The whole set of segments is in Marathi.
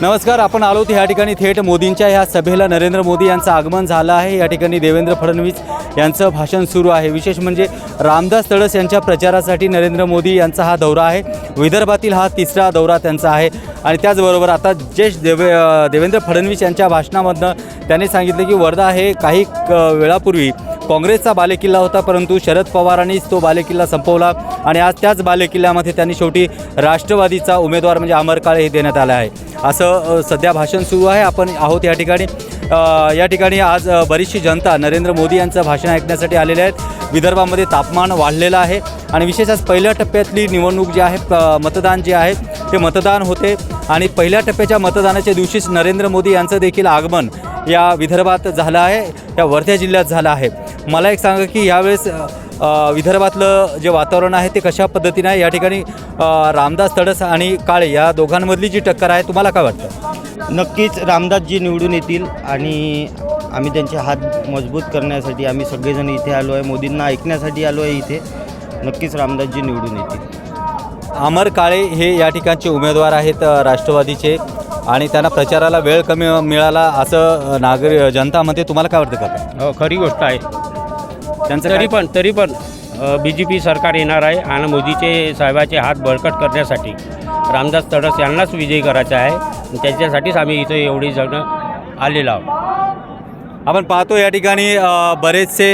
नमस्कार, आपण आलो या ठिकाणी थेट मोदींच्या ह्या सभेला नरेंद्र मोदी यांचं आगमन झालं आहे। या ठिकाणी देवेंद्र फडणवीस यांचं भाषण सुरू आहे। विशेष म्हणजे रामदास तडस यांच्या प्रचारासाठी नरेंद्र मोदी यांचा हा दौरा आहे। विदर्भातील हा तिसरा दौरा त्यांचा आहे आणि त्याचबरोबर आता देवेंद्र फडणवीस यांच्या भाषणामधनं त्यांनी सांगितले की वर्धा हे काही वेळापूर्वी काँग्रेसचा बालेकिल्ला होता, परंतु शरद पवारांनीच तो बालेकिल्ला संपवला आणि आज त्याच बालेकिल्ल्यामध्ये त्यांनी शेवटी राष्ट्रवादीचा उमेदवार म्हणजे अमर काळे हे देण्यात आला आहे, असं सध्या भाषण सुरू आहे। आपण आहोत या ठिकाणी आज बरीचशी जनता नरेंद्र मोदी यांचं भाषण ऐकण्यासाठी आलेले आहेत। विदर्भामध्ये तापमान वाढलेलं आहे आणि विशेषतः पहिल्या टप्प्यातली निवडणूक जी आहे, मतदान जे आहे ते मतदान होते आणि पहिल्या टप्प्याच्या मतदानाच्या दिवशीच नरेंद्र मोदी यांचं देखील आगमन या विदर्भात झालं आहे, या वर्धा जिल्ह्यात झालं आहे। मला एक सांगा की यावेळेस विदर्भातलं जे वातावरण आहे ते कशा पद्धतीने आहे? या ठिकाणी रामदास तडस आणि काळे या दोघांमधली जी टक्कर आहे, तुम्हाला काय वाटतं? नक्कीच रामदासजी निवडून येतील आणि आम्ही त्यांचे हात मजबूत करण्यासाठी आम्ही सगळेजण इथे आलो आहे, मोदींना ऐकण्यासाठी आलो आहे इथे। नक्कीच रामदासजी निवडून येतील। अमर काळे हे या ठिकाणचे उमेदवार आहेत राष्ट्रवादीचे आणि त्यांना प्रचाराला वेळ कमी मिळाला असं जनता म्हणते, तुम्हाला काय वाटतं का? हो, खरी गोष्ट आहे। त्यांचं तरी पण BJP सरकार येणार आहे आणि मोदीचे साहेबाचे हात बळकट करण्यासाठी रामदास तडस यांनाच विजयी करायचा आहे। त्याच्यासाठीच आम्ही इथे एवढी जण आलेलो आहोत। आपण पाहतो या ठिकाणी बरेचसे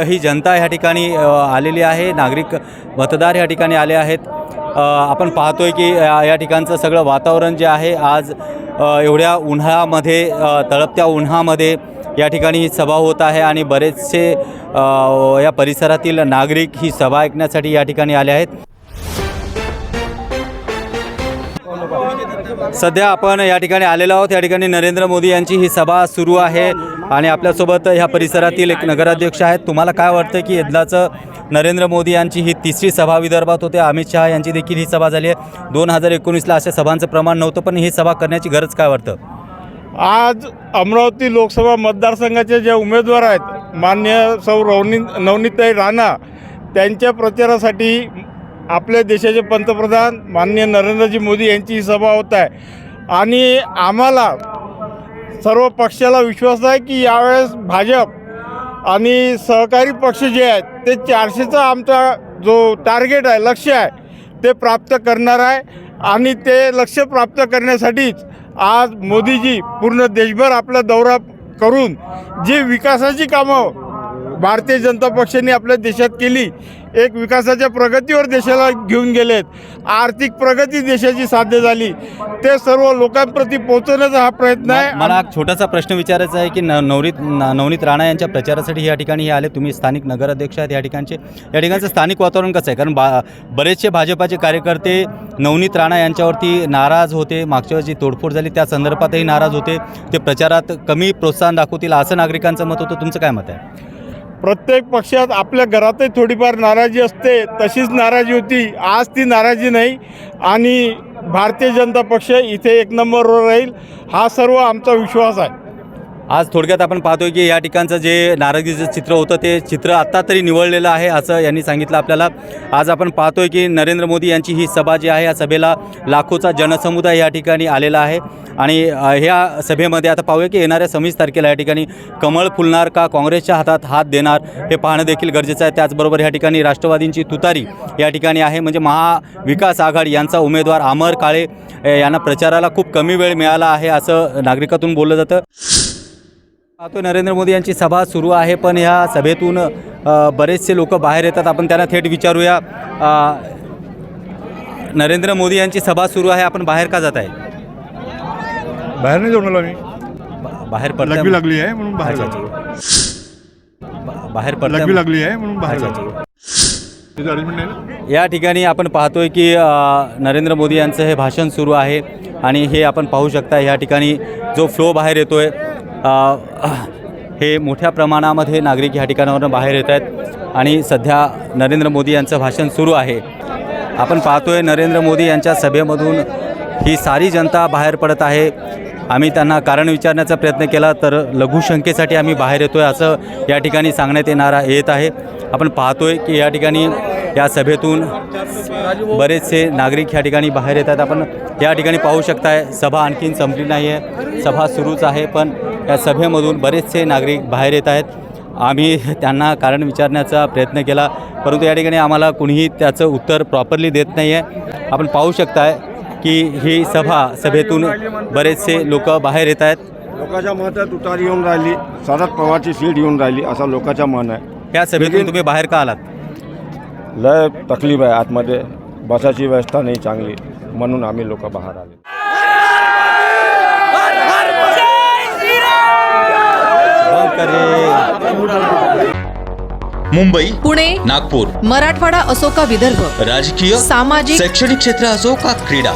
ही जनता ह्या ठिकाणी आलेली आहे, नागरिक मतदार ह्या ठिकाणी आले आहेत। आपण पाहतोय की या ठिकाणचं सगळं वातावरण जे आहे आज एवढ्या उन्हाळ्यामध्ये तळपत्या उन्हामध्ये या ठिकाणी ही सभा होत आहे आणि बरेचसे या परिसरातील नागरिक ही सभा ऐकण्यासाठी या ठिकाणी आले आहेत। सध्या आपण या ठिकाणी आलेलो आहोत। या ठिकाणी नरेंद्र मोदी यांची ही सभा सुरू आहे आणि आपल्यासोबत ह्या परिसरातील एक नगराध्यक्ष आहेत। तुम्हाला काय वाटतं की यंदाचं नरेंद्र मोदी यांची ही तिसरी सभा विदर्भात होते? अमित शहा यांची देखील ही सभा झाली आहे। 2019ला अशा सभांचं प्रमाण नव्हतं, पण ही सभा करण्याची गरज काय वाटतं? आज अमरावती लोकसभा मतदारसंघाचे जे उमेदवार आहेत, माननीय सौ नवनीतताई राणा, त्यांच्या प्रचारासाठी आपल्या देशाचे पंतप्रधान माननीय नरेंद्रजी मोदी यांची ही सभा होत आहे आणि आम्हाला सर्व पक्षाला विश्वास आहे की यावेळेस भाजप आणि सहकारी पक्ष जे आहेत ते 400चा आमचा जो टार्गेट आहे, लक्ष्य आहे, ते प्राप्त करणार आहे आणि ते लक्ष्य प्राप्त करण्यासाठीच आज मोदीजी पूर्ण देशभर आपला दौरा करून जी विकासाची कामं भारतीय जनता पक्षाने आपल्या देशात केली, एक विकासाच्या प्रगतीवर देशाला घेऊन गेलेत, आर्थिक प्रगती देशाची साध्य झाली, ते सर्व लोकांप्रती पोहोचवण्याचा हा प्रयत्न आहे। मला एक छोटासा प्रश्न विचारायचा आहे की नवनीत राणा यांच्या प्रचारासाठी या ठिकाणी हे आले, तुम्ही स्थानिक नगराध्यक्ष आहेत या ठिकाणचं स्थानिक वातावरण कसं आहे? कारण बरेचसे भाजपाचे कार्यकर्ते नवनीत राणा यांच्यावरती नाराज होते, मागच्या वेळी जी तोडफोड झाली त्या संदर्भातही नाराज होते, ते प्रचारात कमी प्रोत्साहन दाखवतील असं नागरिकांचं मत होतं। तुमचं काय मत आहे? प्रत्येक पक्षात आपल्या घरातही थोडीफार नाराजी असते, तशीच नाराजी होती, आज ती नाराजी नाही आणि भारतीय जनता पक्ष इथे एक नंबरवर राहील, हा सर्व आमचा विश्वास आहे। आज थोडक्यात आपण पाहतोय की या ठिकाणचं जे नाराजीचं चित्र होतं ते चित्र आत्ता तरी निवळलेलं आहे असं यांनी सांगितलं आपल्याला। आज आपण पाहतोय की नरेंद्र मोदी यांची ही सभा जी आहे, या सभेला लाखोचा जनसमुदाय या ठिकाणी आलेला आहे आणि ह्या सभेमध्ये आता पाहूया की येणाऱ्या 26 तारखेला या ठिकाणी कमळ फुलणार का काँग्रेसच्या हातात हात देणार हे पाहणं देखील गरजेचं आहे। त्याचबरोबर या ठिकाणी राष्ट्रवादींची तुतारी या ठिकाणी आहे, म्हणजे महाविकास आघाडी यांचा उमेदवार अमर काळे यांना प्रचाराला खूप कमी वेळ मिळाला आहे असं नागरिकातून बोललं जातं। आता नरेंद्र मोदी यांची सभा सुरू आहे, पण ह्या सभेतून बरेचसे लोक बाहेर येतात। आपण त्यांना थेट विचारूया, नरेंद्र मोदी यांची सभा सुरू आहे, आपण बाहेर का जात आहे? बाहेर नाही जाऊन आलो आम्ही, बाहेर लागली आहे म्हणून बाहेर लागली आहे म्हणून बाहेर। या ठिकाणी आपण पाहतोय की नरेंद्र मोदी यांचं हे भाषण सुरू आहे आणि हे आपण पाहू शकता या ठिकाणी जो फ्लो बाहेर येतोय, हे मोठ्या प्रमाणामध्ये नागरिक ह्या ठिकाणावरून बाहेर येत आहेत आणि सध्या नरेंद्र मोदी यांचं भाषण सुरू आहे। आपण पाहतोय नरेंद्र मोदी यांच्या सभेमधून ही सारी जनता बाहेर पडत आहे। आम्ही त्यांना कारण विचारण्याचा प्रयत्न केला तर लघुशंकेसाठी आम्ही बाहेर येतोय असं या ठिकाणी सांगण्यात येत आहे। आपण पाहतोय की या ठिकाणी या सभेतून बरेचसे नागरिक या ठिकाणी बाहेर येतात. आपण या ठिकाणी पाहू शकताय सभा आणखीन संपली नाही आहे, सभा सुरूच आहे, पण या सभेमधून बरेचसे नागरिक बाहेर येत आहेत. आम्ही त्यांना कारण विचारण्याचा प्रयत्न केला, परंतु या ठिकाणी आम्हाला कुणीही त्याचं उत्तर प्रॉपरली देत नाही आहे. आपण पाहू शकताय की ही सभेतून बरेचसे लोक बाहेर येत आहेत. लोकांच्या मनात उतार येऊन राहिली, शरद पवारची सीट येऊन राहिली असं लोकांचं मन आहे. या सभेतून तुम्ही बाहेर का आलात? लय तकलीफ आहे, आतमध्ये बसाची व्यवस्था नाही चांगली, म्हणून आम्ही लोक बाहेर आले. मुंबई, पुणे, नागपूर, मराठवाडा असो का विदर्भ, राजकीय, सामाजिक, शैक्षणिक क्षेत्र असो का क्रीडा,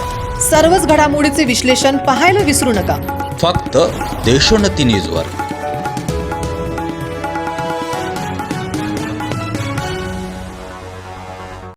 सर्वच घडामोडीचे विश्लेषण पाहायला विसरू नका. फक्त देशोन्नती न्यूजवर.